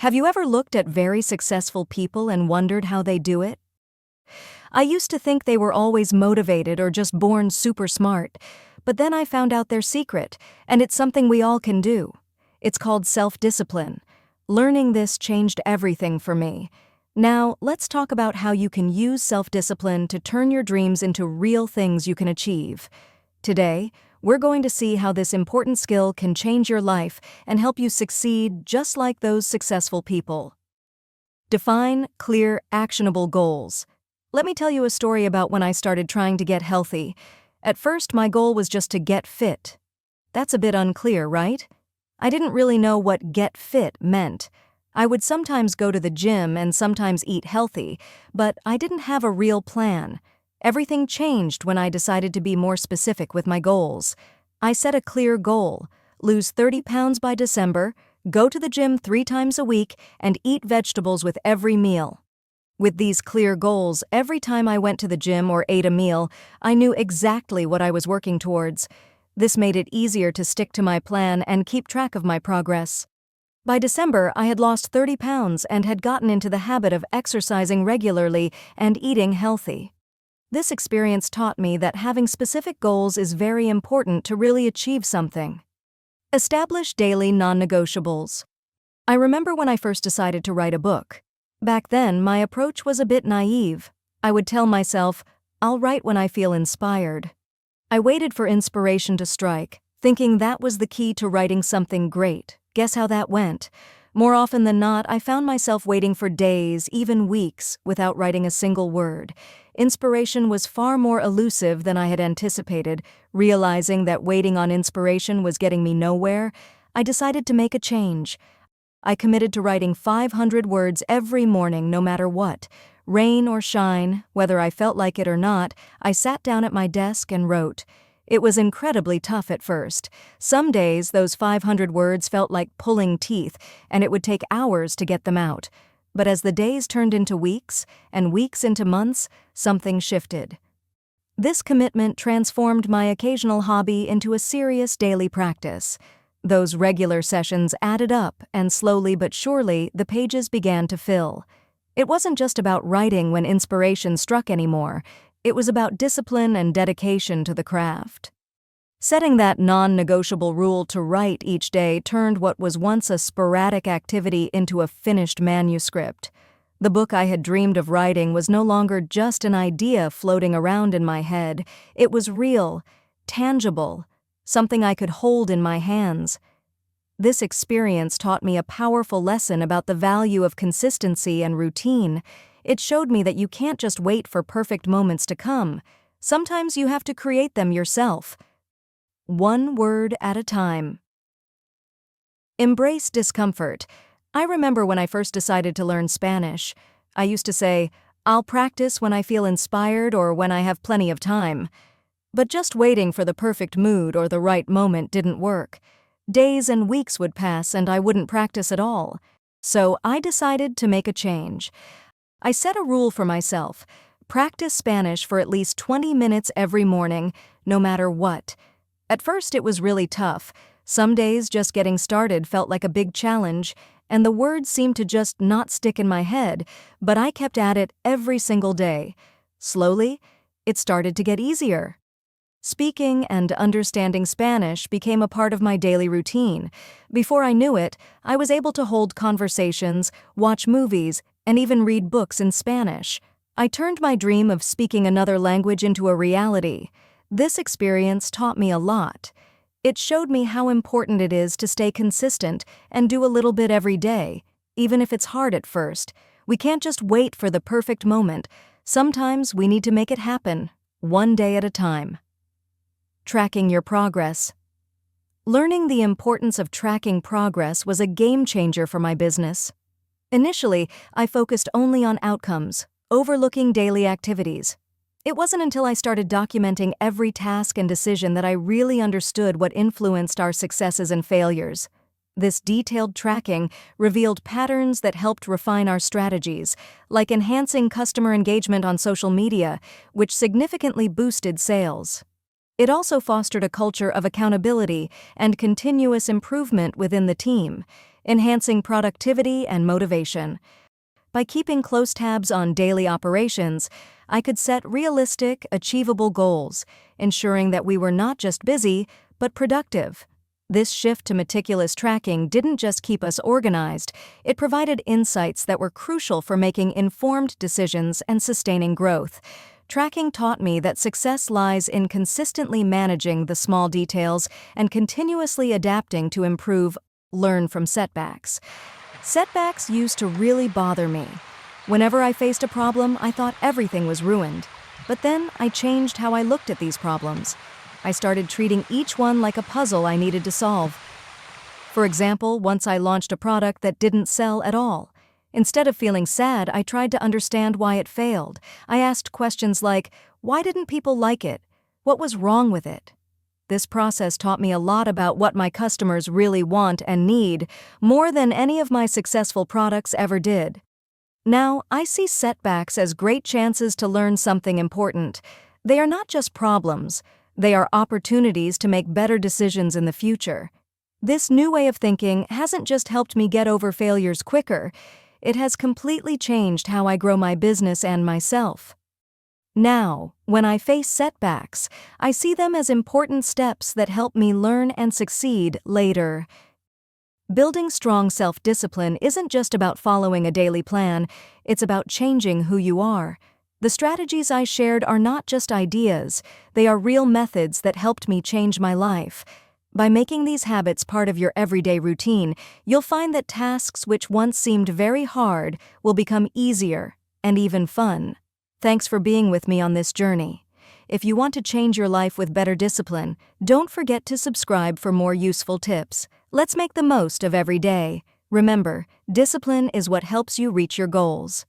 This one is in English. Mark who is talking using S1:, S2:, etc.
S1: Have you ever looked at very successful people and wondered how they do it? I used to think they were always motivated or just born super smart, but then I found out their secret, and it's something we all can do. It's called self-discipline. Learning this changed everything for me. Now, let's talk about how you can use self-discipline to turn your dreams into real things you can achieve. Today, we're going to see how this important skill can change your life and help you succeed just like those successful people. Define clear, actionable goals. Let me tell you a story about when I started trying to get healthy. At first, my goal was just to get fit. That's a bit unclear, right? I didn't really know what get fit meant. I would sometimes go to the gym and sometimes eat healthy, but I didn't have a real plan. Everything changed when I decided to be more specific with my goals. I set a clear goal: lose 30 pounds by December, go to the gym 3 times a week, and eat vegetables with every meal. With these clear goals, every time I went to the gym or ate a meal, I knew exactly what I was working towards. This made it easier to stick to my plan and keep track of my progress. By December, I had lost 30 pounds and had gotten into the habit of exercising regularly and eating healthy. This experience taught me that having specific goals is very important to really achieve something. Establish daily non-negotiables. I remember when I first decided to write a book. Back then, my approach was a bit naive. I would tell myself, I'll write when I feel inspired. I waited for inspiration to strike, thinking that was the key to writing something great. Guess how that went? More often than not, I found myself waiting for days, even weeks, without writing a single word. Inspiration was far more elusive than I had anticipated. Realizing that waiting on inspiration was getting me nowhere, I decided to make a change. I committed to writing 500 words every morning, no matter what. Rain or shine, whether I felt like it or not, I sat down at my desk and wrote. It was incredibly tough at first. Some days, those 500 words felt like pulling teeth, and it would take hours to get them out. But as the days turned into weeks, and weeks into months, something shifted. This commitment transformed my occasional hobby into a serious daily practice. Those regular sessions added up, and slowly but surely, the pages began to fill. It wasn't just about writing when inspiration struck anymore. It was about discipline and dedication to the craft. Setting that non-negotiable rule to write each day turned what was once a sporadic activity into a finished manuscript. The book I had dreamed of writing was no longer just an idea floating around in my head. It was real, tangible, something I could hold in my hands. This experience taught me a powerful lesson about the value of consistency and routine. It showed me that you can't just wait for perfect moments to come. Sometimes you have to create them yourself. One word at a time. Embrace discomfort. I remember when I first decided to learn Spanish. I used to say, I'll practice when I feel inspired or when I have plenty of time. But just waiting for the perfect mood or the right moment didn't work. Days and weeks would pass and I wouldn't practice at all. So I decided to make a change. I set a rule for myself: practice Spanish for at least 20 minutes every morning, no matter what. At first it was really tough. Some days just getting started felt like a big challenge, and the words seemed to just not stick in my head, but I kept at it every single day. Slowly, it started to get easier. Speaking and understanding Spanish became a part of my daily routine. Before I knew it, I was able to hold conversations, watch movies, and even read books in Spanish. I turned my dream of speaking another language into a reality. This experience taught me a lot. It showed me how important it is to stay consistent and do a little bit every day, even if it's hard at first. We can't just wait for the perfect moment. Sometimes we need to make it happen, one day at a time. Tracking your progress. Learning the importance of tracking progress was a game changer for my business. Initially, I focused only on outcomes, overlooking daily activities. It wasn't until I started documenting every task and decision that I really understood what influenced our successes and failures. This detailed tracking revealed patterns that helped refine our strategies, like enhancing customer engagement on social media, which significantly boosted sales. It also fostered a culture of accountability and continuous improvement within the team, enhancing productivity and motivation. By keeping close tabs on daily operations, I could set realistic, achievable goals, ensuring that we were not just busy, but productive. This shift to meticulous tracking didn't just keep us organized, it provided insights that were crucial for making informed decisions and sustaining growth. Tracking taught me that success lies in consistently managing the small details and continuously adapting to improve, learn from setbacks. Setbacks used to really bother me. Whenever I faced a problem, I thought everything was ruined. But then I changed how I looked at these problems. I started treating each one like a puzzle I needed to solve. For example, once I launched a product that didn't sell at all. Instead of feeling sad, I tried to understand why it failed. I asked questions like, why didn't people like it? What was wrong with it? This process taught me a lot about what my customers really want and need, more than any of my successful products ever did. Now, I see setbacks as great chances to learn something important. They are not just problems. They are opportunities to make better decisions in the future. This new way of thinking hasn't just helped me get over failures quicker, it has completely changed how I grow my business and myself. Now, when I face setbacks, I see them as important steps that help me learn and succeed later. Building strong self-discipline isn't just about following a daily plan, it's about changing who you are. The strategies I shared are not just ideas, they are real methods that helped me change my life. By making these habits part of your everyday routine, you'll find that tasks which once seemed very hard will become easier and even fun. Thanks for being with me on this journey. If you want to change your life with better discipline, don't forget to subscribe for more useful tips. Let's make the most of every day. Remember, discipline is what helps you reach your goals.